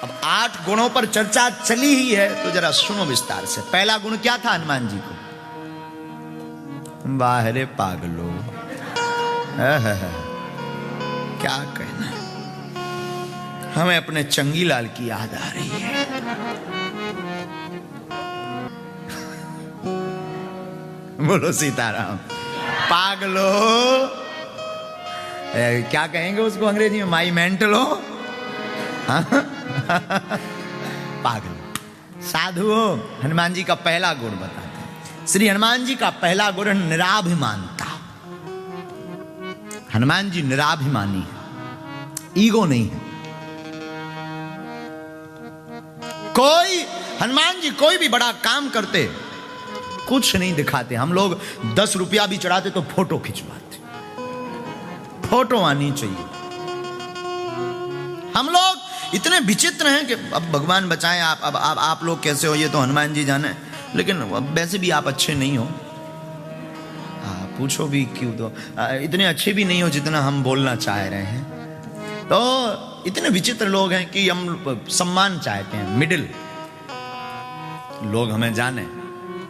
अब 8 गुणों पर चर्चा चली ही है तो जरा सुनो विस्तार से। पहला गुण क्या था हनुमान जी को? बाहरे पागलो, क्या कहना, हमें अपने चंगीलाल की याद आ रही है। बोलो सीताराम। पागलो, क्या कहेंगे उसको अंग्रेजी में? माई मेंटलो, पागल। साधुओं, हनुमान जी का पहला गुण बताते हैं। श्री हनुमान जी का पहला गुण निराभिमानता। हनुमान जी निराभिमानी है, ईगो नहीं है। हनुमान जी कोई भी बड़ा काम करते कुछ नहीं दिखाते। हम लोग 10 रुपया भी चढ़ाते तो फोटो खिंचवाते, फोटो आनी चाहिए। हम लोग इतने विचित्र हैं कि अब भगवान बचाएं, आप लोग कैसे हो ये तो हनुमान जी जाने, लेकिन वैसे भी आप अच्छे नहीं हो। पूछो भी क्यों, तो इतने अच्छे भी नहीं हो जितना हम बोलना चाह रहे हैं। तो इतने विचित्र लोग हैं कि हम सम्मान चाहते हैं, मिडिल लोग हमें जाने।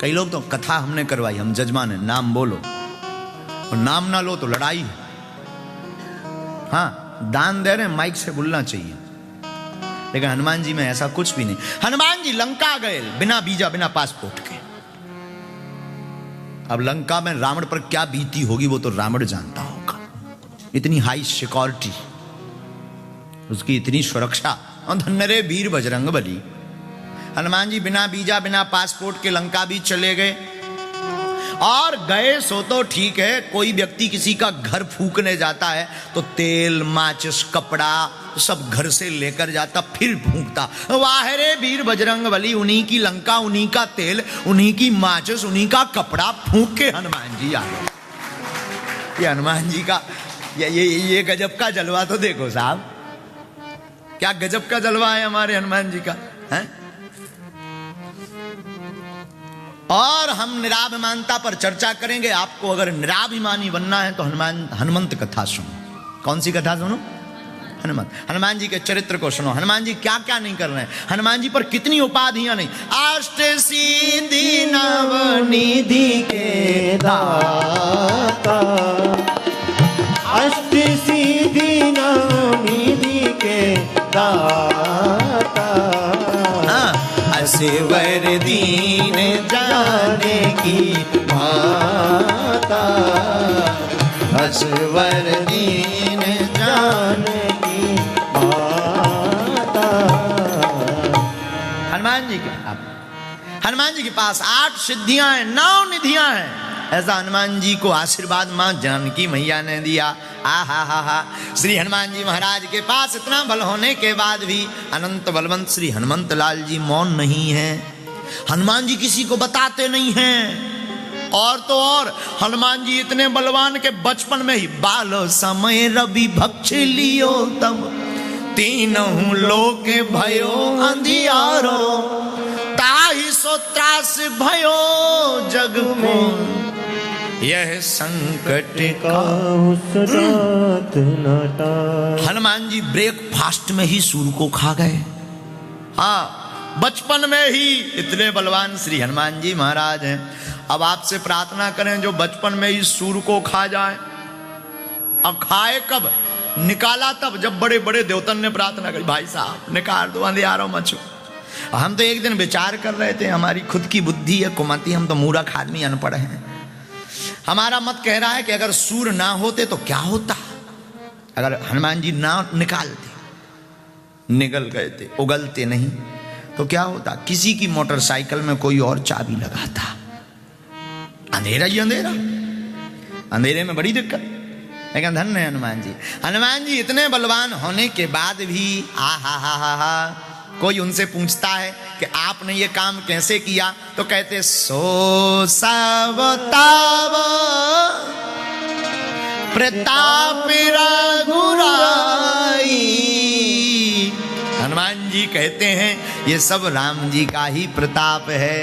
कई लोग तो कथा हमने करवाई, हम जजमान है, नाम बोलो, और नाम ना लो तो लड़ाई है। हाँ, दान दे रहे हैं, माइक से बोलना चाहिए। लेकिन हनुमान जी में ऐसा कुछ भी नहीं। हनुमान जी लंका गए बिना वीजा, बिना पासपोर्ट के। अब लंका में रावण पर क्या बीती होगी वो तो रावण जानता होगा। इतनी हाई सिक्योरिटी, उसकी इतनी सुरक्षा, और धन्य रे वीर बजरंग बली। हनुमान जी बिना वीजा, बिना पासपोर्ट के लंका भी चले गए। और गए सो तो ठीक है, कोई व्यक्ति किसी का घर फूकने जाता है तो तेल, माचिस, कपड़ा सब घर से लेकर जाता, फिर फूंकता। वाह रे वीर बजरंग बली, उन्हीं की लंका, उन्हीं का तेल, उन्हीं की माचिस, उन्हीं का कपड़ा फूंक के हनुमान जी आ गए। ये हनुमान जी का ये गजब का जलवा तो देखो साहब, क्या गजब का जलवा है हमारे हनुमान जी का है? और हम निराभिमानता पर चर्चा करेंगे। आपको अगर निराभिमानी बनना है तो हनुमंत कथा सुनो। कौन सी कथा सुनो? हनुमान जी के चरित्र को सुनो। हनुमान जी क्या क्या नहीं कर रहे हैं, हनुमान जी पर कितनी उपाधियां नहीं। अष्ट सिद्धि नवनिधि के दाता, अष्ट सिद्धि नवनिधि के दाता, असवर दीन जाने की माता, असवर दीन जाने की माता। हनुमान जी के पास 8 सिद्धियां हैं, 9 निधियां हैं। ऐसा हनुमान जी को आशीर्वाद मां जानकी मैया ने दिया। हा। श्री हनुमान जी महाराज के पास इतना बल होने के बाद भी अनंत बलवंत श्री हनुमंत लाल जी मौन नहीं है। हनुमान जी किसी को बताते नहीं हैं। और तो और हनुमान जी इतने बलवान के बचपन में ही बाल समय रवि भक्ष लियो तब, तीनों लोक भयो अंधियारो, ताहि सो त्रास भयो जग को, यह संकट का हनुमान जी ब्रेकफास्ट में ही सूर को खा गए। हाँ, बचपन में ही इतने बलवान श्री हनुमान जी महाराज हैं। अब आपसे प्रार्थना करें जो बचपन में ही सूर को खा जाए। अब खाए कब? निकाला तब जब बड़े बड़े देवतन ने प्रार्थना करी, भाई साहब निकाल दो, अंधियारो मचो। हम तो एक दिन विचार कर रहे थे, हमारी खुद की बुद्धि है कुमती, हम तो मूर्ख आदमी अनपढ़ हैं। हमारा मत कह रहा है कि अगर सूर ना होते तो क्या होता। अगर हनुमान जी ना निकालते, निगल गए थे, उगलते नहीं तो क्या होता? किसी की मोटरसाइकिल में कोई और चाबी लगाता, अंधेरा ही अंधेरा, अंधेरे में बड़ी दिक्कत। लेकिन धन्य है हनुमान जी। हनुमान जी इतने बलवान होने के बाद भी हा कोई उनसे पूछता है कि आपने ये काम कैसे किया, तो कहते सो सावताव प्रताप रघुराई। हनुमान जी कहते हैं ये सब राम जी का ही प्रताप है,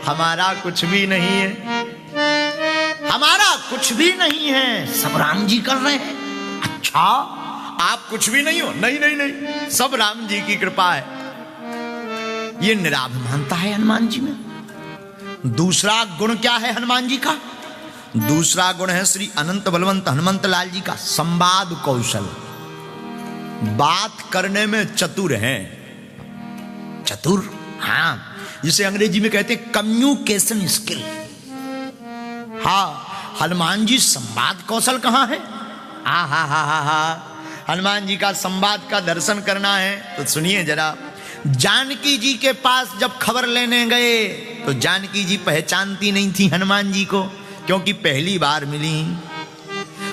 हमारा कुछ भी नहीं है, हमारा कुछ भी नहीं है, सब राम जी कर रहे हैं। अच्छा, आप कुछ भी नहीं हो? नहीं, सब राम जी की कृपा है। ये निराभिमानता है हनुमान जी में। दूसरा गुण क्या है हनुमान जी का? दूसरा गुण है श्री अनंत बलवंत हनुमंत लाल जी का संवाद कौशल। बात करने में चतुर हैं, चतुर, हाँ, जिसे अंग्रेजी में कहते हैं कम्युनिकेशन स्किल। हाँ, हनुमान जी संवाद कौशल कहां है? हा हा हा हा हा, हनुमान जी का संवाद का दर्शन करना है तो सुनिए जरा। जानकी जी के पास जब खबर लेने गए तो जानकी जी पहचानती नहीं थी हनुमान जी को, क्योंकि पहली बार मिली।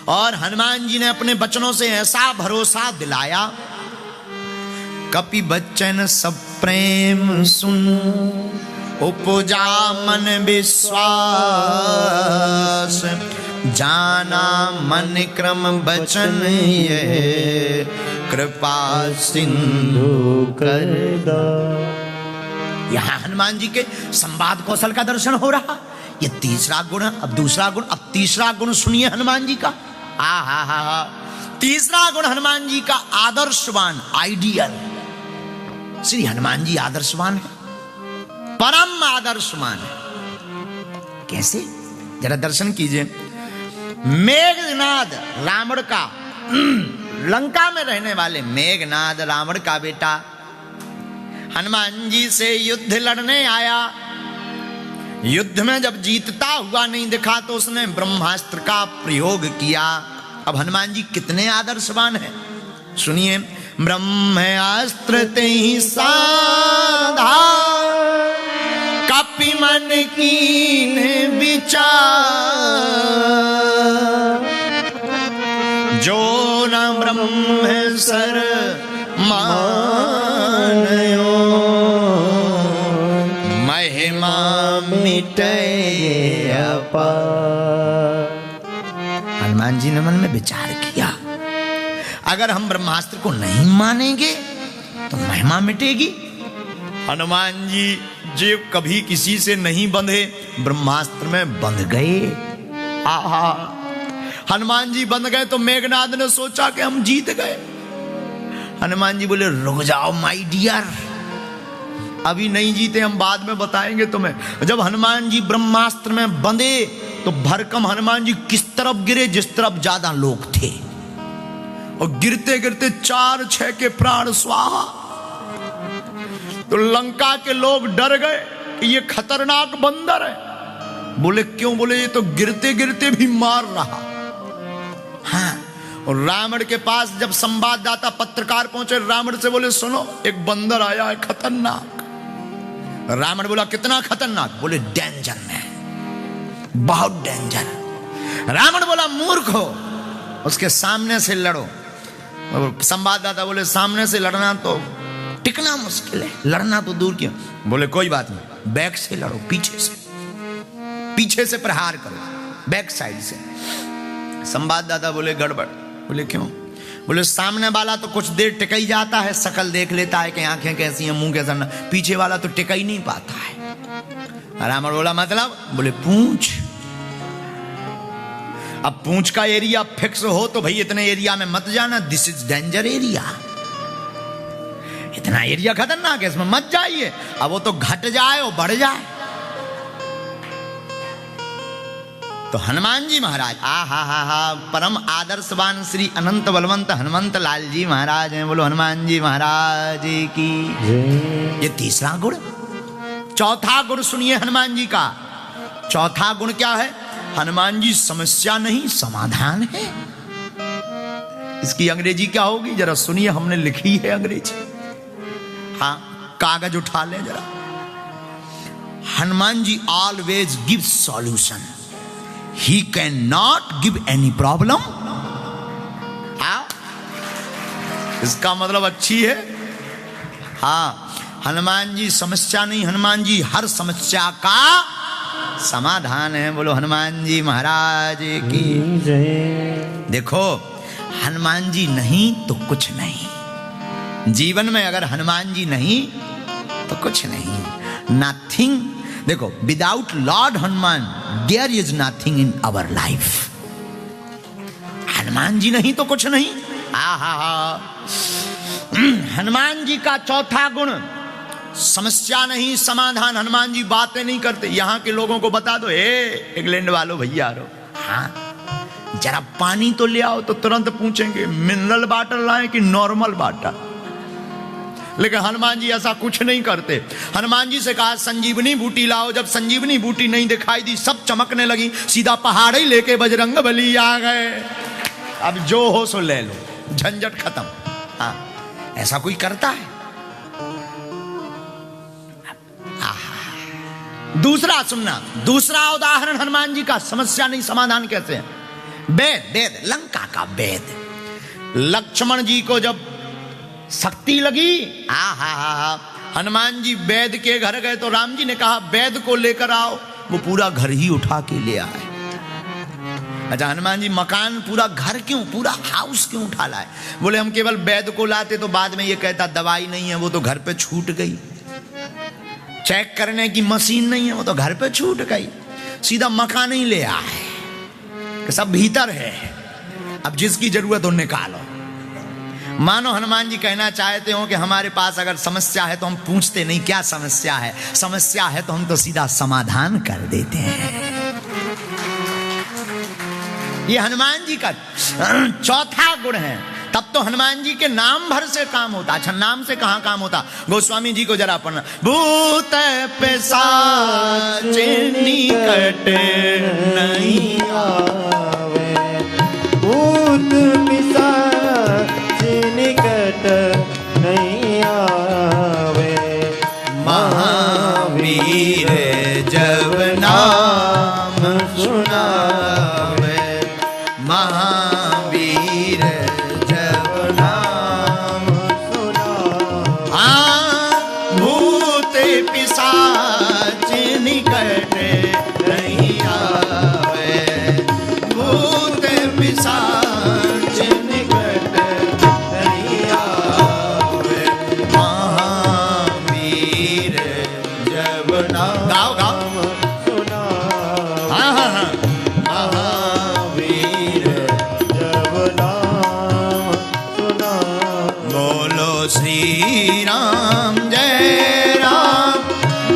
और हनुमान जी ने अपने बचनों से ऐसा भरोसा दिलाया, कपि बच्चन सब प्रेम सुन उपजा मन विश्वास, जाना मन क्रम बचन ये कृपा सिंधु कर दो। यहां हनुमान जी के संवाद कौशल का दर्शन हो रहा। ये तीसरा गुण है। अब दूसरा गुण, अब तीसरा गुण सुनिए हनुमान जी का। हा हा हा हा, तीसरा गुण हनुमान जी का आदर्शवान, आइडियल। श्री हनुमान जी आदर्शवान है, परम आदर्शवान है। कैसे? जरा दर्शन कीजिए। मेघनाद रावण का, लंका में रहने वाले मेघनाद रावण का बेटा, हनुमान जी से युद्ध लड़ने आया। युद्ध में जब जीतता हुआ नहीं दिखा तो उसने ब्रह्मास्त्र का प्रयोग किया। अब हनुमान जी कितने आदर्शवान हैं, सुनिए। ब्रह्मास्त्र ते ही साधा, कपि मन कीन विचार, जो न ब्रह्म सर मानयो, महिमा मिटे अपार। हनुमान जी ने मन में विचार किया, अगर हम ब्रह्मास्त्र को नहीं मानेंगे तो महिमा मिटेगी। हनुमान जी जो कभी किसी से नहीं बंधे, ब्रह्मास्त्र में बंध गए। आहा, हनुमान जी बंध गए तो मेघनाद ने सोचा कि हम जीत गए। हनुमान जी बोले, रुक जाओ माय डियर, अभी नहीं जीते, हम बाद में बताएंगे तुम्हें। जब हनुमान जी ब्रह्मास्त्र में बंधे तो भरकम हनुमान जी किस तरफ गिरे, जिस तरफ ज्यादा लोग थे, और गिरते गिरते 4-6 के प्राण स्वाहा। तो लंका के लोग डर गए कि ये खतरनाक बंदर है। बोले क्यों? बोले ये तो गिरते गिरते भी मार रहा। हाँ, और रावण के पास जब संवाददाता पत्रकार पहुंचे, रावण से बोले सुनो, एक बंदर आया है खतरनाक। रावण बोला कितना खतरनाक? बोले डेंजर में, बहुत डेंजर। रावण बोला मूर्ख हो, उसके सामने से लड़ो। संवाददाता बोले सामने से लड़ना तो टिकना मुश्किल है, लड़ना तो दूर क्यों। बोले कोई बात नहीं, बैक से लड़ो, पीछे से प्रहार करो, बैक साइड से। संवाददाता बोले गड़बड़। बोले क्यों? बोले सामने वाला तो कुछ देर टिक ही जाता है, शकल देख लेता है कि आंखें कैसी हैं, मुंह कैसा, पीछे वाला तो टिक ही नहीं पाता है। रावण बोला मतलब? बोले पूंछ। अब पूंछ का एरिया फिक्स हो तो भाई इतने एरिया में मत जाना, दिस इज डेंजर एरिया, इतना एरिया खतरनाक है, इसमें मत जाइए। अब वो तो घट जाए और बढ़ जाए। तो हनुमान जी महाराज, आ हा हा हा, परम आदर्शवान श्री अनंत बलवंत हनुमंत लाल जी महाराज हैं। बोलो हनुमान जी महाराज की। ये तीसरा गुण। चौथा गुण सुनिए हनुमान जी का। चौथा गुण क्या है? हनुमान जी समस्या नहीं समाधान है। इसकी अंग्रेजी क्या होगी जरा सुनिए, हमने लिखी है अंग्रेजी। हाँ, कागज उठा ले जरा। Hanuman ji always give solution, he can not give any problem. इसका मतलब अच्छी है। हाँ, हनुमान जी समस्या नहीं, हनुमान जी हर समस्या का समाधान है। बोलो हनुमान जी महाराज की जय। देखो, हनुमान जी नहीं तो कुछ नहीं। जीवन में अगर हनुमान जी नहीं तो कुछ नहीं, नथिंग। देखो, without lord Hanuman there is nothing in our life. Hanuman ji नहीं तो कुछ नहीं। हनुमान जी का चौथा गुण समस्या नहीं समाधान। हनुमान जी बातें नहीं करते। यहां के लोगों को बता दो, हे इंग्लैंड वालों भैया रो, हाँ जरा पानी तो ले आओ, तो तुरंत पूछेंगे मिनरल वाटर लाए कि नॉर्मल वाटर। लेकिन हनुमान जी ऐसा कुछ नहीं करते। हनुमान जी से कहा संजीवनी बूटी लाओ, जब संजीवनी बूटी नहीं दिखाई दी, सब चमकने लगी, सीधा पहाड़ ही लेके बजरंगबली आ गए। अब जो हो सो ले लो, झंझट खत्म। हाँ, ऐसा कोई करता है? दूसरा सुनना, दूसरा उदाहरण हनुमान जी का, समस्या नहीं समाधान कैसे है। वेद, वेद लंका का वेद। लक्ष्मण जी को जब शक्ति लगी, हनुमान जी वैद के घर गए तो राम जी ने कहा वैद को लेकर आओ। वो पूरा घर ही उठा के ले आए। अच्छा, हनुमान जी मकान पूरा घर क्यों, पूरा हाउस क्यों उठा लाए? बोले हम केवल वैद को लाते तो बाद में ये कहता दवाई नहीं है, वो तो घर पे छूट गई। चेक करने की मशीन नहीं है, वो तो घर पे छूट गई। सीधा मकान ही ले आए, सब भीतर है, अब जिसकी जरूरत हो निकालो। मानो हनुमान जी कहना चाहते हो कि हमारे पास अगर समस्या है तो हम पूछते नहीं क्या समस्या है, समस्या है तो हम तो सीधा समाधान कर देते हैं। ये हनुमान जी का चौथा गुण है। तब तो हनुमान जी के नाम भर से काम होता। अच्छा, नाम से कहां काम होता? गोस्वामी जी को जरा पढ़ना। भूत पिशाच निकट नहीं आवे, भूत पिशाच निकट नहीं आवे, महावीर जब नाम सुनावे, महावीर जब नाम सुनावे। हाँ, भूत पिशाच निकट नहीं आवे, भूत पिशाच निकट नहीं आवे, महावीर जब नाम गाओ गाओ सुनावे, हाँ हाँ हाँ, महावीर जब नाम सुनावे। बोलो श्री राम जय राम,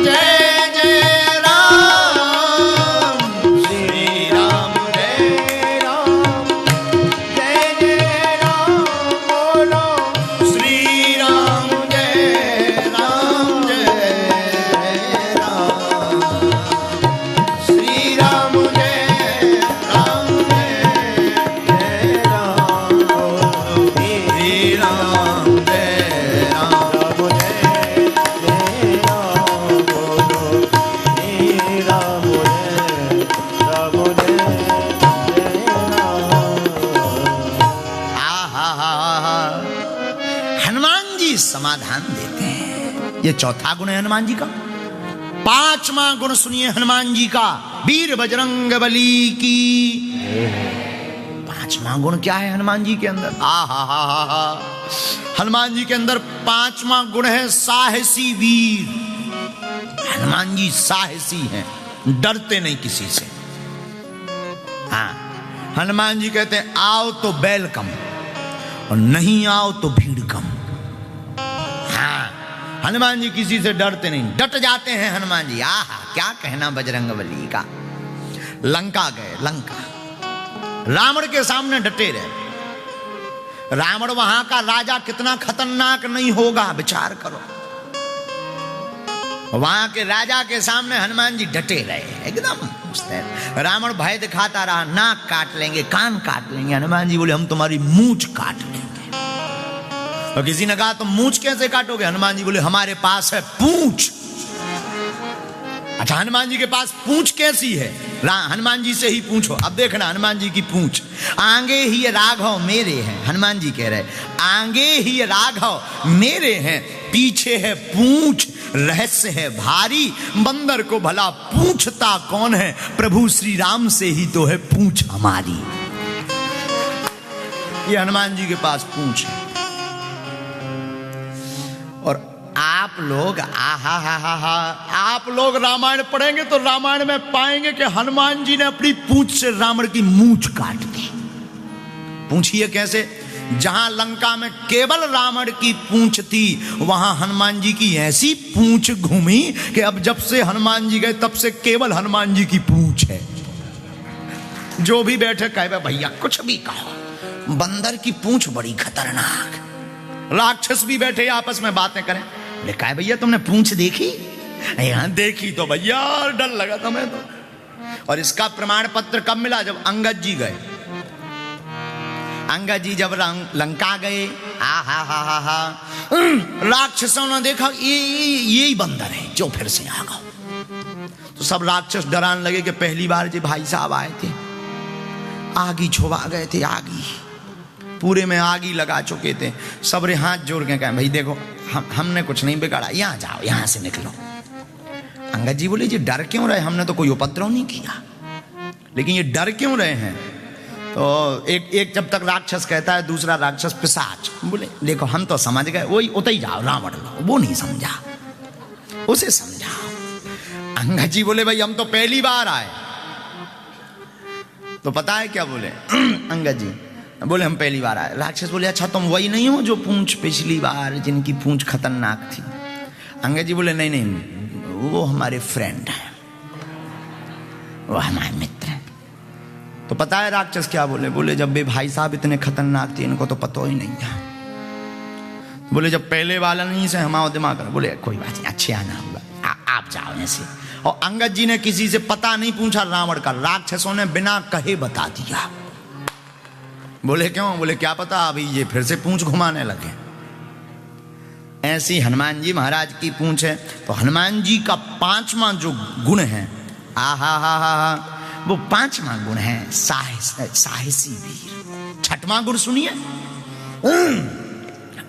जय जय राम, श्री राम जय राम, जय जय राम बोलो, श्री राम जय राम, जय राम, श्री राम जय राम, जय राम बोलो, श्री राम जय राम। हनुमान जी समाधान देते हैं। ये चौथा गुण है हनुमान जी का। पांचवा गुण सुनिए हनुमान जी का, वीर बजरंगबली की। पांचवा गुण क्या है हनुमान जी के अंदर? हनुमान जी के अंदर पांचवा गुण है साहसी वीर। हनुमान जी साहसी हैं, डरते नहीं किसी से। हाँ, हनुमान जी कहते हैं आओ तो वेलकम और नहीं आओ तो भीड़ कम। हाँ, हनुमान जी किसी से डरते नहीं, डट जाते हैं हनुमान जी। आहा, क्या कहना बजरंगबली का। लंका गए, लंका रावण के सामने डटे रहे। रावण वहां का राजा कितना खतरनाक नहीं होगा, विचार करो। वहां के राजा के सामने हनुमान जी डटे रहे एकदम। रावण भय दिखाता रहा, नाक काट लेंगे, कान काट लेंगे। हनुमान जी बोले हम तुम्हारी मूंछ काट लेंगे। तो किसी ने कहा तुम मूंछ कैसे काटोगे? हनुमान जी बोले हमारे पास है पूंछ। अच्छा, हनुमान जी के पास पूंछ कैसी है? हनुमान जी से ही पूछो। अब देखना हनुमान जी की पूंछ। आगे ही राघव मेरे हैं, हनुमान जी कह रहे आगे ही राघव मेरे हैं, पीछे है पूंछ, रहस्य है भारी। बंदर को भला पूछता कौन है, प्रभु श्री राम से ही तो है पूंछ हमारी। ये हनुमान जी के पास पूंछ है। और आप लोग आप लोग रामायण पढ़ेंगे तो रामायण में पाएंगे कि हनुमान जी ने अपनी पूंछ से रावण की मूंछ काट दी। पूछिए कैसे? जहां लंका में केवल रावण की पूंछ थी, वहां हनुमान जी की ऐसी पूंछ घूमी कि अब जब से हनुमान जी गए तब से केवल हनुमान जी की पूंछ है। जो भी बैठे कहे भैया कुछ भी कहो, बंदर की पूंछ बड़ी खतरनाक। राक्षस भी बैठे आपस में बातें करें, बोले कहे भैया तुमने पूंछ देखी? यहां देखी तो भैया डर लगा तुम्हें तो। और इसका प्रमाण पत्र कब मिला? जब अंगद जी गए। अंगद जी जब लंका गए, राक्षसों ने देखा ये बंदर है जो फिर से आ गया। तो सब राक्षस डराने लगे कि पहली बार जो भाई साहब आए थे आगी छुपा गए थे, आगी पूरे में आगी लगा चुके थे। सबरे हाथ जोड़ के कहे भाई देखो हमने कुछ नहीं बिगाड़ा, यहाँ जाओ, यहाँ से निकलो। अंगद जी बोले जी डर क्यों रहे? हमने तो कोई उपद्रव नहीं किया, लेकिन ये डर क्यों रहे हैं? तो एक जब तक राक्षस कहता है, दूसरा राक्षस पिशाच। बोले देखो हम तो समझ गए, वही उतर जाओ रावण लो, वो नहीं समझा, उसे समझाओ। अंगद जी बोले भाई हम तो पहली बार आए। तो पता है क्या बोले अंगद जी? बोले हम पहली बार आए। राक्षस बोले अच्छा तुम वही नहीं हो जो पूंछ पिछली बार जिनकी पूंछ खतरनाक थी? अंगद जी बोले नहीं नहीं, वो हमारे फ्रेंड हैं, वो हमारे मित्र हैं। तो पता है राक्षस क्या बोले? बोले जब वे भाई साहब इतने खतरनाक थे इनको तो पता ही नहीं था। बोले जब पहले वाला नहीं से हमारा दिमाग कर। बोले कोई बात नहीं, अच्छे आना होगा, आप जाओ ऐसे। और अंगद जी ने किसी से पता नहीं पूछा रावण का, राक्षसों ने बिना कहे बता दिया। बोले क्यों? बोले क्या पता अभी ये फिर से पूंछ घुमाने लगे। ऐसी हनुमान जी महाराज की पूंछ है। तो हनुमान जी का 5वां जो गुण है, वो 5वां गुण है साहसी वीर। 6वां गुण सुनिए।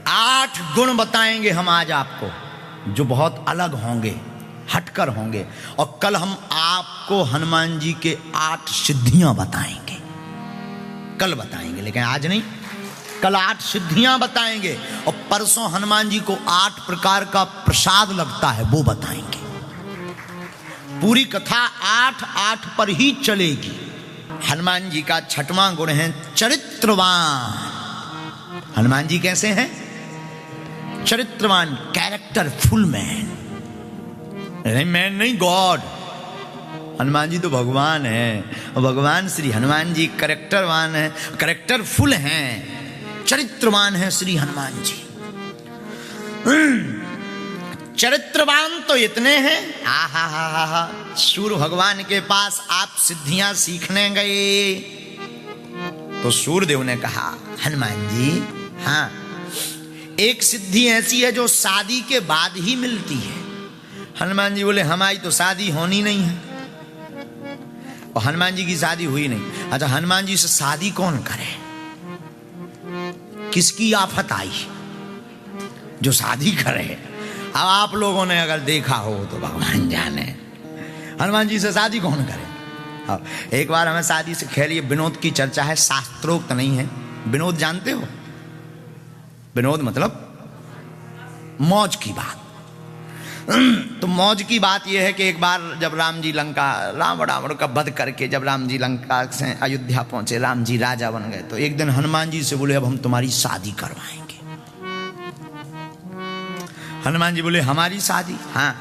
8 गुण बताएंगे हम आज आपको जो बहुत अलग होंगे, हटकर होंगे। और कल हम आपको हनुमान जी के 8 सिद्धियां बताएंगे, कल बताएंगे, लेकिन आज नहीं। कल 8 सिद्धियां बताएंगे और परसों हनुमान जी को 8 प्रकार का प्रसाद लगता है वो बताएंगे। पूरी कथा 8 पर ही चलेगी। हनुमान जी का 6वां गुण है चरित्रवान। हनुमान जी कैसे हैं? चरित्रवान, कैरेक्टरफुल मैन। नहीं मैन नहीं, गॉड। हनुमान जी तो भगवान है, और भगवान श्री हनुमान जी कैरेक्टरवान है, कैरेक्टरफुल हैं, चरित्रवान है श्री हनुमान जी। चरित्रवान तो इतने हैं, सूर्य भगवान के पास आप सिद्धियां सीखने गए तो सूर्यदेव ने कहा हनुमान जी हाँ, एक सिद्धि ऐसी है जो शादी के बाद ही मिलती है। हनुमान जी बोले हमारी तो शादी होनी नहीं है, और हनुमान जी की शादी हुई नहीं। अच्छा हनुमान जी से शादी कौन करे? किसकी आफत आई जो शादी करे? अब आप लोगों ने अगर देखा हो तो भगवान जाने, हनुमान जी से शादी कौन करे? अब एक बार हमें शादी से खैर ये विनोद की चर्चा है, शास्त्रोक्त नहीं है। विनोद जानते हो? विनोद मतलब मौज की बात। तो मौज की बात यह है कि एक बार जब राम जी रावण का वध करके जब राम जी लंका से अयोध्या पहुंचे, राम जी राजा बन गए, तो एक दिन हनुमान जी से बोले अब हम तुम्हारी शादी करवाएंगे। हनुमान जी बोले हमारी शादी? हाँ।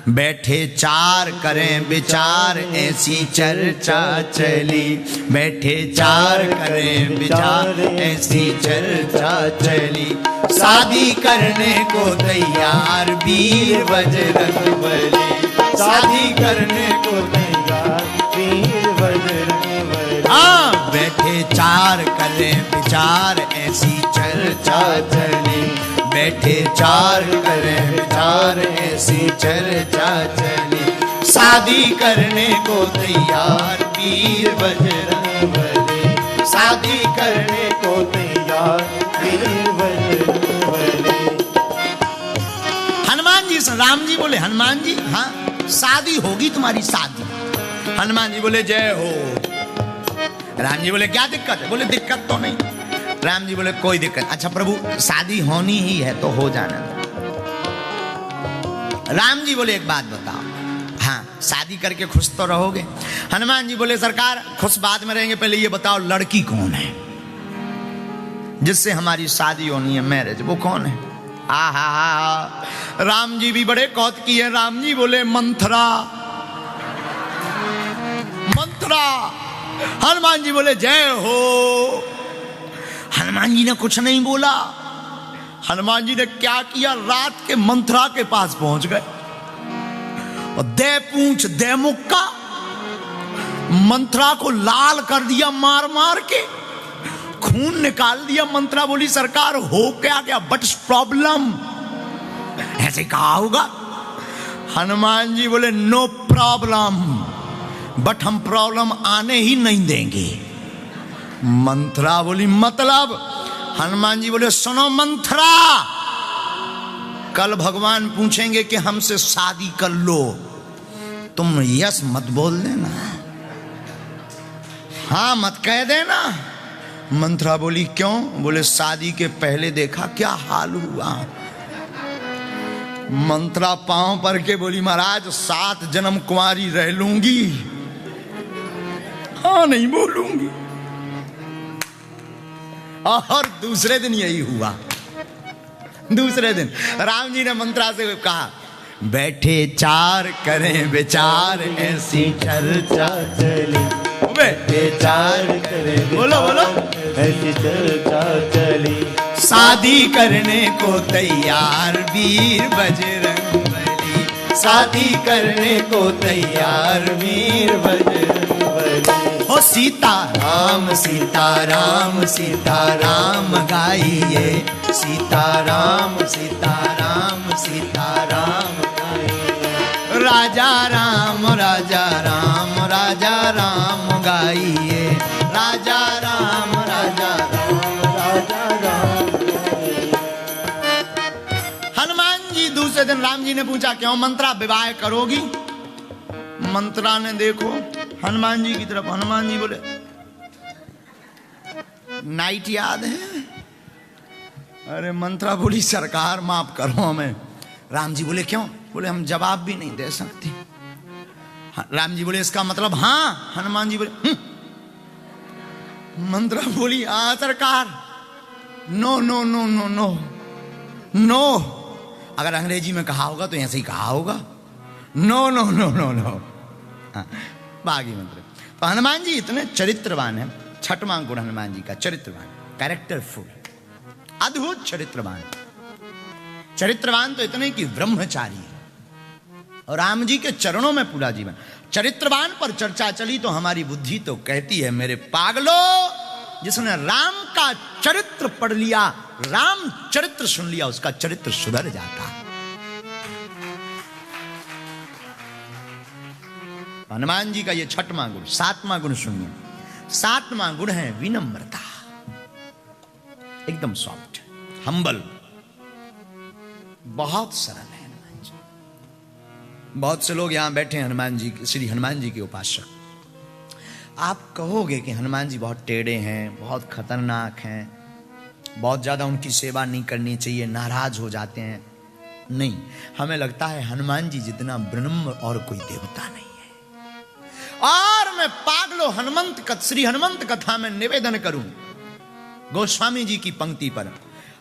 बैठे 4 करें विचार ऐसी चर्चा चली, बैठे 4 करें विचार ऐसी चर्चा चली, शादी करने को तैयार वीर बजरंगबली, शादी करने को तैयार वीर बजरंगबली। हाँ, बैठे 4 करें विचार ऐसी चर्चा चली, बैठे 4 करें विचार ऐसी चर्चा चली, शादी करने को तैयार वीर बजरंगबली, शादी करने को तैयार वीर बजरंगबली। हनुमान जी से राम जी बोले हनुमान जी हाँ शादी होगी तुम्हारी शादी। हनुमान जी बोले जय हो। राम जी बोले क्या दिक्कत है? बोले दिक्कत तो नहीं। राम जी बोले कोई दिक्कत। अच्छा प्रभु शादी होनी ही है तो हो जाना। राम जी बोले एक बात बताओ, हाँ शादी करके खुश तो रहोगे? हनुमान जी बोले सरकार खुश बाद में रहेंगे, पहले ये बताओ लड़की कौन है? जिससे हमारी शादी होनी है, मैरिज, वो कौन है? आहा, राम जी भी बड़े कौतुकी है। राम जी बोले मंथरा, मंथरा। हनुमान जी बोले जय हो। हनुमान जी ने कुछ नहीं बोला। हनुमान जी ने क्या किया, रात के मंथरा के पास पहुंच गए और दे पूंछ दे मुक्का मंथरा को लाल कर दिया, मार मार के खून निकाल दिया। मंथरा बोली सरकार हो क्या गया, बट प्रॉब्लम, ऐसे कहा होगा। हनुमान जी बोले नो प्रॉब्लम, बट हम प्रॉब्लम आने ही नहीं देंगे। मंथरा बोली मतलब? हनुमान जी बोले सुनो मंथरा, कल भगवान पूछेंगे कि हमसे शादी कर लो, तुम यस मत बोल देना, हाँ मत कह देना। मंथरा बोली क्यों? बोले शादी के पहले देखा क्या हाल हुआ। मंथरा पांव पर के बोली महाराज 7 जन्म कुंवारी रह लूंगी, हाँ नहीं बोलूंगी। और दूसरे दिन यही हुआ। दूसरे दिन राम जी ने मंथरा से कहा बैठे 4 करें विचार, ऐसी चर्चा चली, बैठे 4 करें, बोलो बोलो, ऐसी चर्चा चली। शादी करने को तैयार वीर बजरंगबली, शादी करने को तैयार वीर बजरंगबली। हो सीताराम सीताराम सीताराम गाइए, सीताराम सीताराम सीताराम गाइए। राजा राम राजा राम राजा राम गाइए, राजा राम राजा राम राजा राम गाइए। हनुमान जी दूसरे दिन राम जी ने पूछा क्यों मंत्रा विवाह करोगी? मंत्रा ने देखो हनुमान जी की तरफ। हनुमान जी बोले नाइट याद है? अरे मंत्रा बोली सरकार माफ करो हमें। राम जी बोले क्यों? बोले हम जवाब भी नहीं दे सकते। राम जी बोले इसका मतलब हाँ? हनुमान जी बोले मंत्रा बोली हाँ सरकार, no no no no no no. अगर अंग्रेजी में कहा होगा तो ऐसे ही कहा होगा, no no no no no. बागी मंत्र। तो हनुमान जी इतने चरित्रवान है। 6वां गुण हनुमान जी का चरित्रवान, कैरेक्टरफुल, अद्भुत चरित्रवान। चरित्रवान तो इतने कि ब्रह्मचारी, और राम जी के चरणों में पूरा जीवन। चरित्रवान पर चर्चा चली तो हमारी बुद्धि तो कहती है मेरे पागलो, जिसने राम का चरित्र पढ़ लिया, राम चरित्र सुन लिया, उसका चरित्र सुधर जाता। हनुमान जी का ये 6वां गुण। 7वां गुण सुनिए। 7वां गुण है विनम्रता, एकदम सॉफ्ट, हम्बल, बहुत सरल है हनुमान जी। बहुत से लोग यहां बैठे हैं हनुमान जी, श्री हनुमान जी के उपासक। आप कहोगे कि हनुमान जी बहुत टेढ़े हैं, बहुत खतरनाक हैं, बहुत ज्यादा उनकी सेवा नहीं करनी चाहिए, नाराज हो जाते हैं। नहीं, हमें लगता है हनुमान जी जितना विनम्र और कोई देवता नहीं है। और मैं पागलो श्री हनुमंत कथा में निवेदन करूं गोस्वामी जी की पंक्ति पर,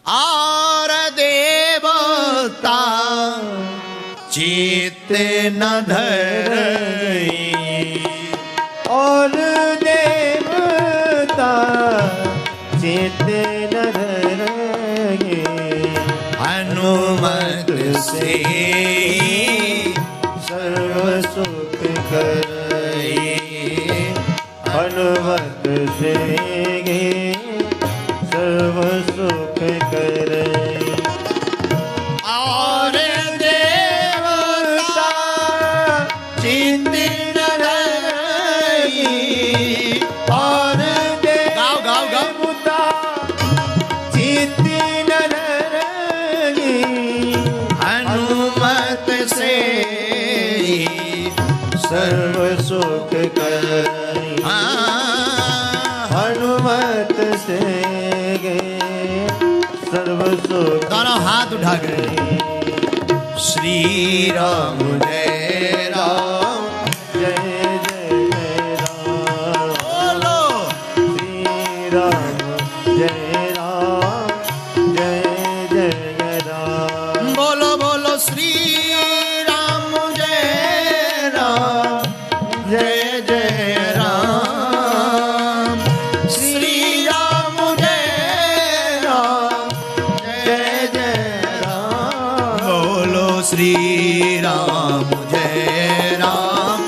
और देवता चित्त न धरई, और देवता चित्त न धरई, हनुमत से सर्व सुख करई, हनुमत से सर्व सुख करई। और देवता चित्त न धरई, और गाओ गाओ गाओ, देवता चित्त न धरई, हनुमत से सर्व सुख करई, हनुमत से सर्व सुख। दोनों हाथ उठा कर श्री राम जय राम, जय जय राम, बोलो श्री राम जय राम, श्री राम जय राम।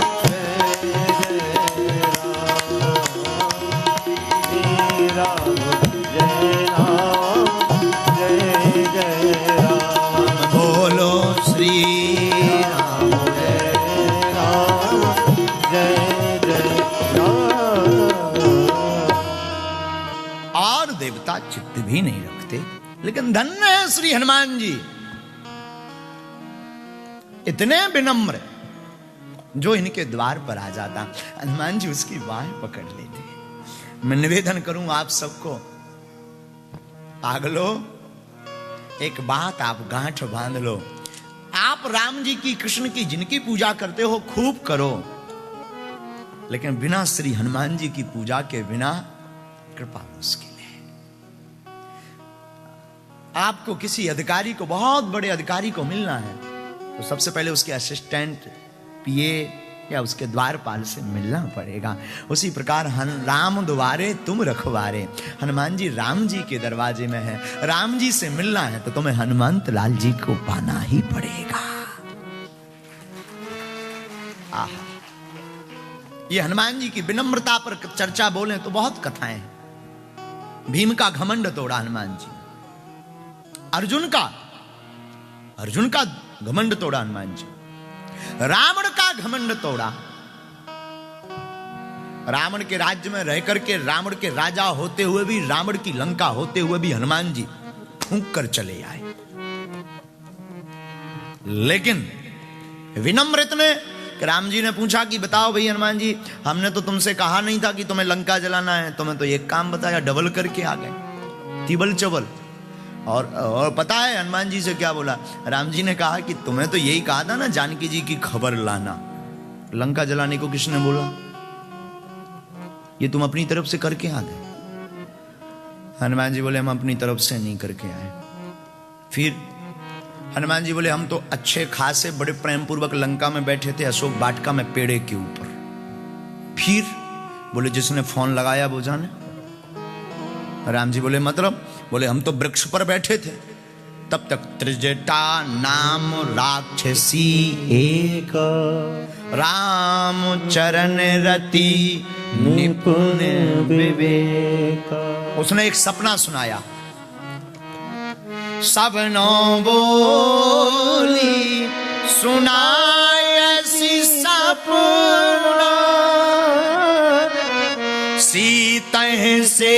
बोलो श्री राम और देवता चित्त भी नहीं रखते, लेकिन धन्य है श्री हनुमान जी, इतने विनम्र, जो इनके द्वार पर आ जाता हनुमान जी उसकी बाहें पकड़ लेते। मैं निवेदन करूं आप सबको, पागलो एक बात आप गांठ बांध लो, आप राम जी की कृष्ण की जिनकी पूजा करते हो खूब करो, लेकिन बिना श्री हनुमान जी की पूजा के बिना कृपा मुश्किल है। आपको किसी अधिकारी को, बहुत बड़े अधिकारी को मिलना है, तो सबसे पहले उसके असिस्टेंट, पीए या उसके द्वारपाल से मिलना पड़ेगा। उसी प्रकार राम द्वारे तुम रखवारे, हनुमान जी राम जी के दरवाजे में है, राम जी से मिलना है तो तुम्हें हनुमंत लाल जी को पाना ही पड़ेगा। आहा, ये हनुमान जी की विनम्रता पर चर्चा बोले तो बहुत कथाएं हैं। भीम का घमंड तोड़ा हनुमान जी, अर्जुन का घमंड तोड़ा हनुमान जी, रावण का घमंड तोड़ा। रावण के राज्य में रह करके, रावण के राजा होते हुए भी, रावण की लंका होते हुए भी हनुमान जी फूंक कर चले आए। लेकिन विनम्र इतने कि राम जी ने पूछा कि बताओ भाई हनुमान जी, हमने तो तुमसे कहा नहीं था कि तुम्हें लंका जलाना है, तुम्हें तो एक काम बताया, डबल करके आ गए, तिबल चबल। और पता है हनुमान जी से क्या बोला? राम जी ने कहा कि तुम्हें तो यही कहा था ना जानकी जी की खबर लाना, लंका जलाने को किसने बोला? ये तुम अपनी तरफ से करके आ गए। हनुमान जी बोले हम अपनी तरफ से नहीं करके आए। फिर हनुमान जी बोले हम तो अच्छे खासे बड़े प्रेम पूर्वक लंका में बैठे थे, अशोक वाटिका में पेड़े के ऊपर। फिर बोले जिसने फोन लगाया वो जाने। राम जी बोले मतलब? बोले हम तो वृक्ष पर बैठे थे, तब तक त्रिजटा नाम राक्षसी एक, राम चरण रति निपुण विवेक। उसने एक सपना सुनाया, सबनो बोली सुनाय सी सपना, सीता से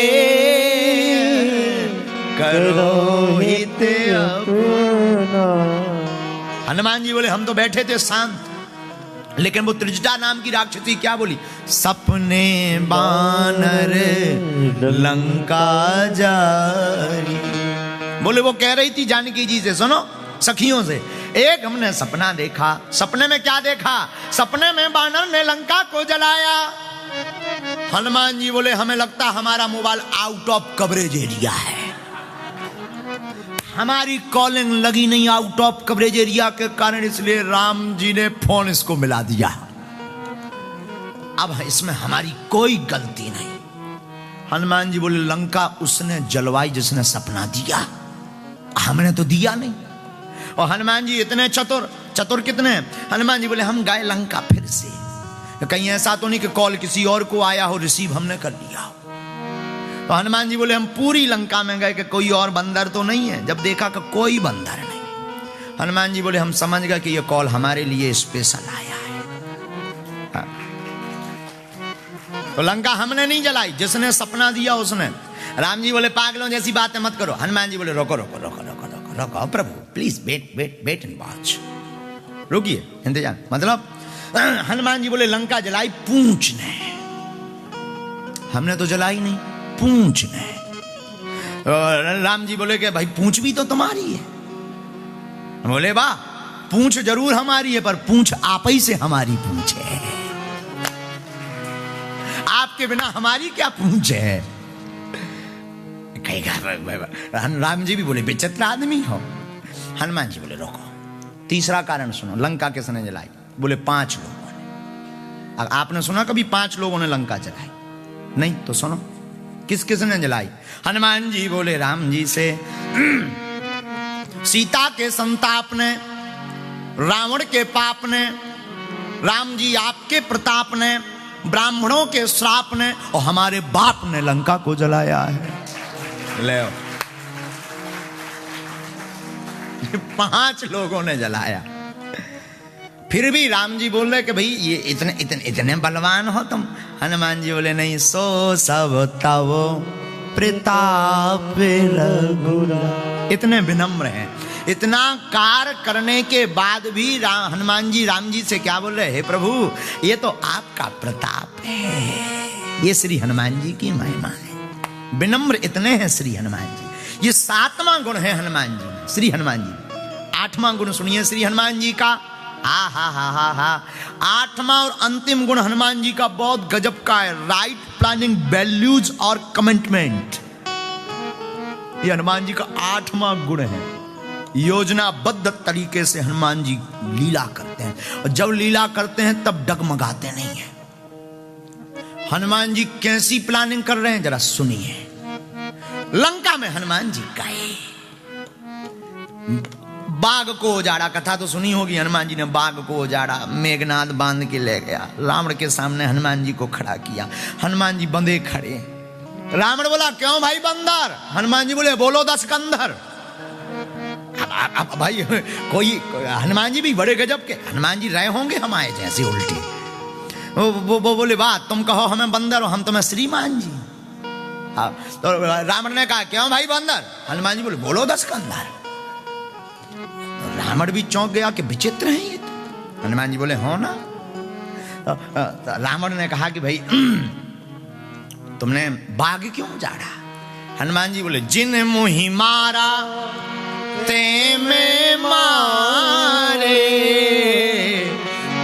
करो हित अपना। हनुमान जी बोले हम तो बैठे थे शांत, लेकिन वो त्रिजटा नाम की राक्षसी क्या बोली? सपने बानर लंका जारी। बोले वो कह रही थी जानकी जी से, सुनो सखियों से, एक हमने सपना देखा। सपने में क्या देखा? सपने में बानर ने लंका को जलाया। हनुमान जी बोले हमें लगता हमारा mobile out of coverage area है, हमारी कॉलिंग लगी नहीं आउट ऑफ कवरेज एरिया के कारण, इसलिए राम जी ने फोन इसको मिला दिया। अब इसमें हमारी कोई गलती नहीं। हनुमान जी बोले लंका उसने जलवाई जिसने सपना दिया, हमने तो दिया नहीं। और हनुमान जी इतने चतुर कितने? हनुमान जी बोले हम गए लंका फिर से, कहीं ऐसा तो नहीं कि कॉल किसी और को आया हो, रिसीव हमने कर लिया हो। तो हनुमान जी बोले हम पूरी लंका में गए कि कोई और बंदर तो नहीं है। जब देखा कि कोई बंदर नहीं, हनुमान जी बोले हम समझ गए कि ये कॉल हमारे लिए स्पेशल आया है। हाँ। तो लंका हमने नहीं जलाई, जिसने सपना दिया उसने। राम जी बोले पागलों जैसी बातें मत करो। हनुमान जी बोले रोको रोको रोको रोको रोको रोको प्रभु, प्लीज वेट एंड वॉच, रुकिए इंतजार। मतलब हनुमान जी बोले लंका जलाई पूंछ ने, हमने तो जलाई नहीं, पूंछ ने। राम जी बोले कि भाई पूंछ भी तो तुम्हारी है। बोले वाह, पूंछ जरूर हमारी है, पर पूंछ आप ही से हमारी पूंछ है, आपके बिना हमारी क्या पूंछ है? राम जी भी बोले विचित्र आदमी हो। हनुमान जी बोले रोको, तीसरा कारण सुनो। लंका किसने जलाई? बोले 5 लोगों ने। आपने सुना कभी 5 लोगों ने लंका जलाई? नहीं, तो सुनो किस किसने जलाई। हनुमान जी बोले राम जी से, सीता के संताप ने रावण के पाप ने, राम जी आपके प्रताप ने, ब्राह्मणों के श्राप ने और हमारे बाप ने लंका को जलाया है। ले 5 लोगों ने जलाया। फिर भी राम जी बोल रहे कि भाई ये इतने इतने इतने बलवान हो तुम। हनुमान जी बोले नहीं, सो सब तव प्रताप रघुराई। इतने विनम्र हैं। इतना कार्य करने के बाद भी हनुमान जी राम जी से क्या बोल रहे, हे प्रभु ये तो आपका प्रताप है। ये श्री हनुमान जी की महिमा है। विनम्र इतने हैं श्री हनुमान जी। ये 7वां गुण है हनुमान जी में, श्री हनुमान जी। 8वां गुण सुनिए श्री हनुमान जी का। हा 8वां और अंतिम गुण हनुमान जी का बहुत गजब का है, राइट प्लानिंग, वैल्यूज और कमिटमेंट। ये हनुमान जी का 8वां गुण है। योजनाबद्ध तरीके से हनुमान जी लीला करते हैं, और जब लीला करते हैं तब डगमगाते नहीं हैं। हनुमान जी कैसी प्लानिंग कर रहे हैं जरा सुनिए। लंका में हनुमान जी गए, बाघ को उजाड़ा, कथा तो सुनी होगी। हनुमान जी ने बाघ को उजाड़ा, मेघनाद बांध के ले गया, रावण के सामने हनुमान जी को खड़ा किया। हनुमान जी बंधे खड़े। रावण बोला क्यों भाई बंदर? हनुमान जी बोले बोलो 10 कंधर। अब भाई कोई, हनुमान जी भी बड़े गजब के, हनुमान जी रहे होंगे हमारे जैसे उल्टे। वो बोले बात तुम कहो हमें बंदर, हम तुम्हें श्रीमान जी। तो रावण ने कहा क्यों भाई बंदर? हनुमान जी बोले बोलो 10 कंधर। रावण भी चौंक गया कि विचित्र है ये। हनुमान जी बोले हो ना। तो रावण ने कहा कि भाई तुमने बाघ क्यों उजाड़ा? हनुमान जी बोले जिन मुहि मारा ते में मारे,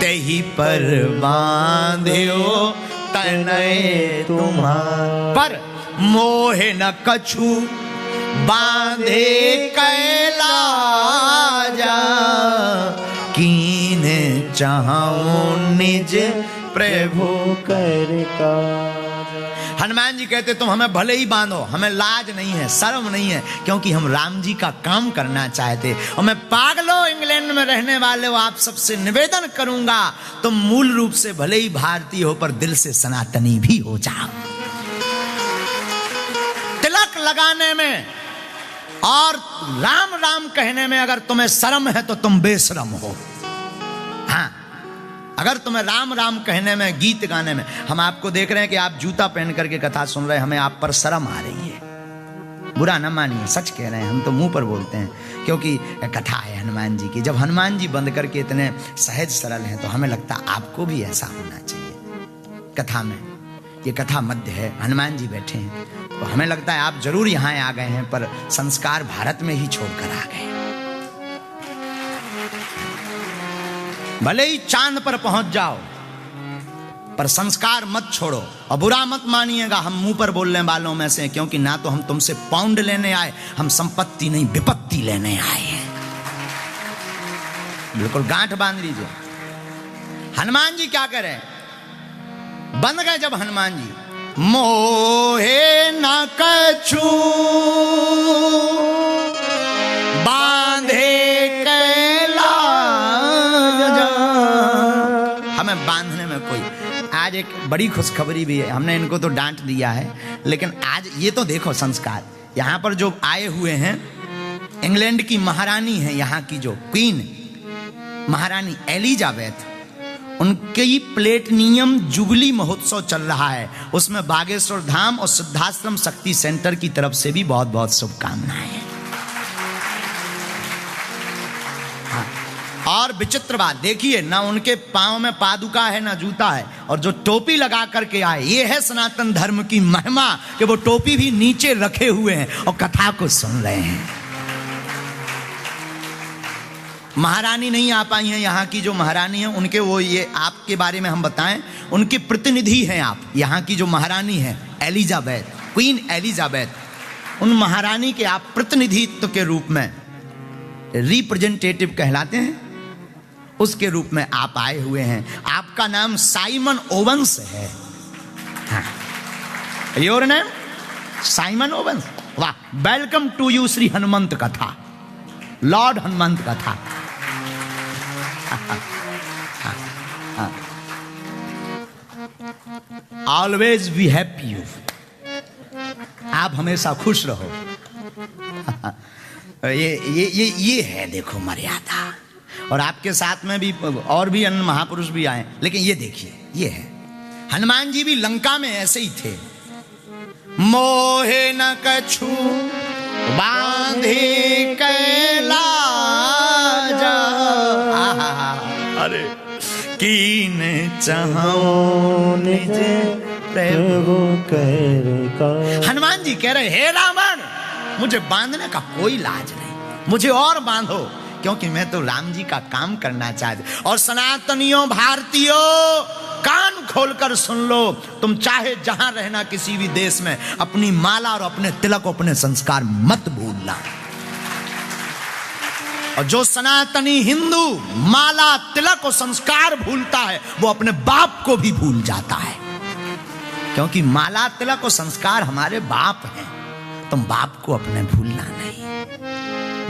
तेहि पर बांध्यो तनय तुम्हार। पर मोहे न कछु बांधे कैलाजा, कीन चाहूं निज प्रभु कर काज। हनुमान जी कहते तुम हमें भले ही बांधो, हमें लाज नहीं है, शर्म नहीं है, क्योंकि हम राम जी का काम करना चाहते। और मैं पागलों इंग्लैंड में रहने वाले हो, आप सबसे निवेदन करूंगा तुम मूल रूप से भले ही भारतीय हो पर दिल से सनातनी भी हो जाओ। तिलक लगाने में और राम राम कहने में अगर तुम्हें शर्म है तो तुम बेशरम हो। हाँ, अगर तुम्हें राम राम कहने में, गीत गाने में, हम आपको देख रहे हैं कि आप जूता पहन करके कथा सुन रहे हैं, हमें आप पर शर्म आ रही है। बुरा ना मानिए, सच कह रहे हैं, हम तो मुंह पर बोलते हैं, क्योंकि कथा है हनुमान जी की। जब हनुमान जी बंद करके इतने सहज सरल हैं तो हमें लगता आपको भी ऐसा होना चाहिए। कथा में, ये कथा मध्य है, हनुमान जी बैठे हैं, तो हमें लगता है आप जरूर यहाँ आ गए हैं, पर संस्कार भारत में ही छोड़कर आ गए। भले ही चांद पर पहुंच जाओ पर संस्कार मत छोड़ो। और बुरा मत मानिएगा, हम मुंह पर बोलने वालों में से, क्योंकि ना तो हम तुमसे पाउंड लेने आए, हम संपत्ति नहीं विपत्ति लेने आए हैं। बिल्कुल गांठ बांध लीजिए। हनुमान जी क्या करें, बंद गए जब हनुमान जी, मोहे न कछु बांधे हमें बांधने में कोई। आज एक बड़ी खुशखबरी भी है, हमने इनको तो डांट दिया है, लेकिन आज ये तो देखो संस्कार। यहाँ पर जो आए हुए हैं, इंग्लैंड की महारानी है, यहाँ की जो क्वीन महारानी एलिजाबेथ, उनकी प्लेटिनियम जुबली महोत्सव चल रहा है। उसमें बागेश्वर धाम और सिद्धाश्रम शक्ति सेंटर की तरफ से भी बहुत बहुत शुभकामनाएं। और विचित्र बात देखिए, ना उनके पांव में पादुका है ना जूता है, और जो टोपी लगा करके आए, ये है सनातन धर्म की महिमा कि वो टोपी भी नीचे रखे हुए हैं और कथा को सुन रहे हैं। महारानी नहीं आ पाई हैं, यहाँ की जो महारानी है उनके, वो ये आपके बारे में हम बताएं, उनके प्रतिनिधि हैं आप। यहाँ की जो महारानी है एलिजाबेथ, क्वीन एलिजाबेथ, उन महारानी के आप प्रतिनिधित्व के रूप में, रिप्रेजेंटेटिव कहलाते हैं, उसके रूप में आप आए हुए हैं। आपका नाम साइमन ओवेंस है। हाँ। Your name Simon Owens. वाह, welcome to you Shri Hanumant Katha, lord Hanumant कथा। ऑलवेज बी हैप्पी यू, आप हमेशा खुश रहो। ये है देखो मर्यादा। और आपके साथ में भी और भी अन्य महापुरुष भी आए, लेकिन ये देखिए, ये है हनुमान जी भी लंका में ऐसे ही थे। मोहे न कछु बांधे कैलाज, अरे कीन चाहो निज प्रभु कर का। हनुमान जी कह रहे, हे रावण, मुझे बांधने का कोई लाज नहीं, मुझे और बांधो, क्योंकि मैं तो राम जी का काम करना चाहती। और सनातनियों, भारतीयों, कान खोलकर सुन लो, तुम चाहे जहां रहना किसी भी देश में, अपनी माला और अपने तिलक, अपने संस्कार मत भूलना। और जो सनातनी हिंदू माला, तिलक और संस्कार भूलता है, वो अपने बाप को भी भूल जाता है, क्योंकि माला, तिलक और संस्कार हमारे बाप हैं। तुम बाप को अपने भूलना नहीं,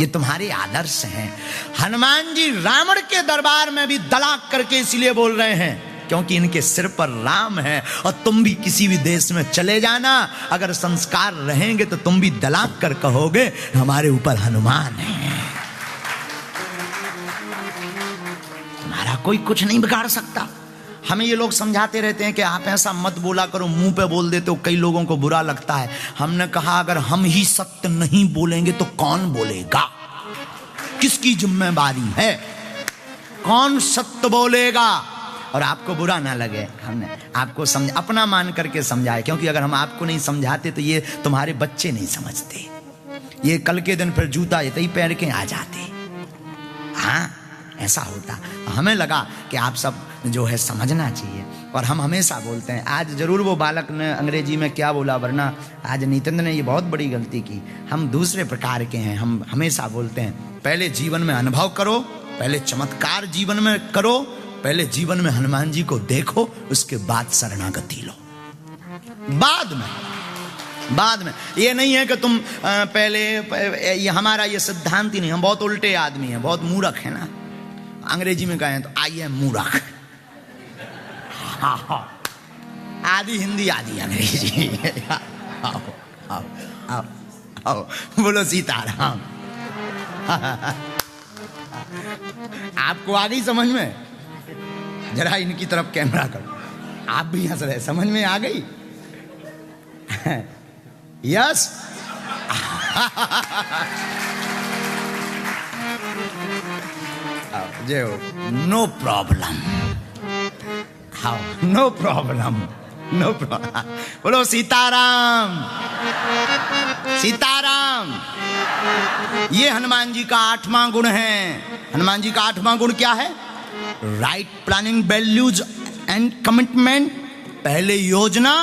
ये तुम्हारे आदर्श हैं। हनुमान जी रावण के दरबार में भी दलाक करके इसलिए बोल रहे हैं क्योंकि इनके सिर पर राम है। और तुम भी किसी भी देश में चले जाना, अगर संस्कार रहेंगे तो तुम भी दलाक कर कहोगे हमारे ऊपर हनुमान है। तुम्हारा कोई कुछ नहीं बिगाड़ सकता। हमें ये लोग समझाते रहते हैं कि आप ऐसा मत बोला करो, मुंह पे बोल देते हो, कई लोगों को बुरा लगता है। हमने कहा अगर हम ही सत्य नहीं बोलेंगे तो कौन बोलेगा? किसकी जिम्मेदारी है? कौन सत्य बोलेगा? और आपको बुरा ना लगे, हमने आपको अपना मान करके समझाए, क्योंकि अगर हम आपको नहीं समझाते तो ये तुम्हारे बच्चे नहीं समझते। ये कल के दिन फिर जूता इतना ही पहन के आ जाते। हाँ, ऐसा होता। हमें लगा कि आप सब जो है समझना चाहिए, और हम हमेशा बोलते हैं। आज जरूर वो बालक ने अंग्रेजी में क्या बोला, वरना आज नितिन ने ये बहुत बड़ी गलती की। हम दूसरे प्रकार के हैं। हम हमेशा बोलते हैं पहले जीवन में अनुभव करो, पहले चमत्कार जीवन में करो, पहले जीवन में हनुमान जी को देखो, उसके बाद शरणागति लो। बाद में ये नहीं है कि तुम पहले, ये हमारा ये सिद्धांत ही नहीं। हम बहुत उल्टे आदमी हैं, बहुत मूर्ख है ना। अंग्रेजी में कहें तो आई एम मूर्ख। आधी हिंदी आधी अंग्रेजी। आओ आओ आओ आओ, बोलो सीताराम। आपको आ गई समझ में? जरा इनकी तरफ कैमरा करो, आप भी हंस रहे, समझ में आ गई? यस। जय हो। नो प्रॉब्लम, हाँ, नो प्रॉब्लम, नो प्रॉब्लम। बोलो सीताराम, सीताराम। ये हनुमान जी का 8वां गुण है। हनुमान जी का 8वां गुण क्या है? Right planning, values and commitment. पहले योजना,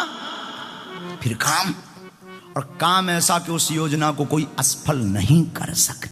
फिर काम, और काम ऐसा कि उस योजना को कोई असफल नहीं कर सकता।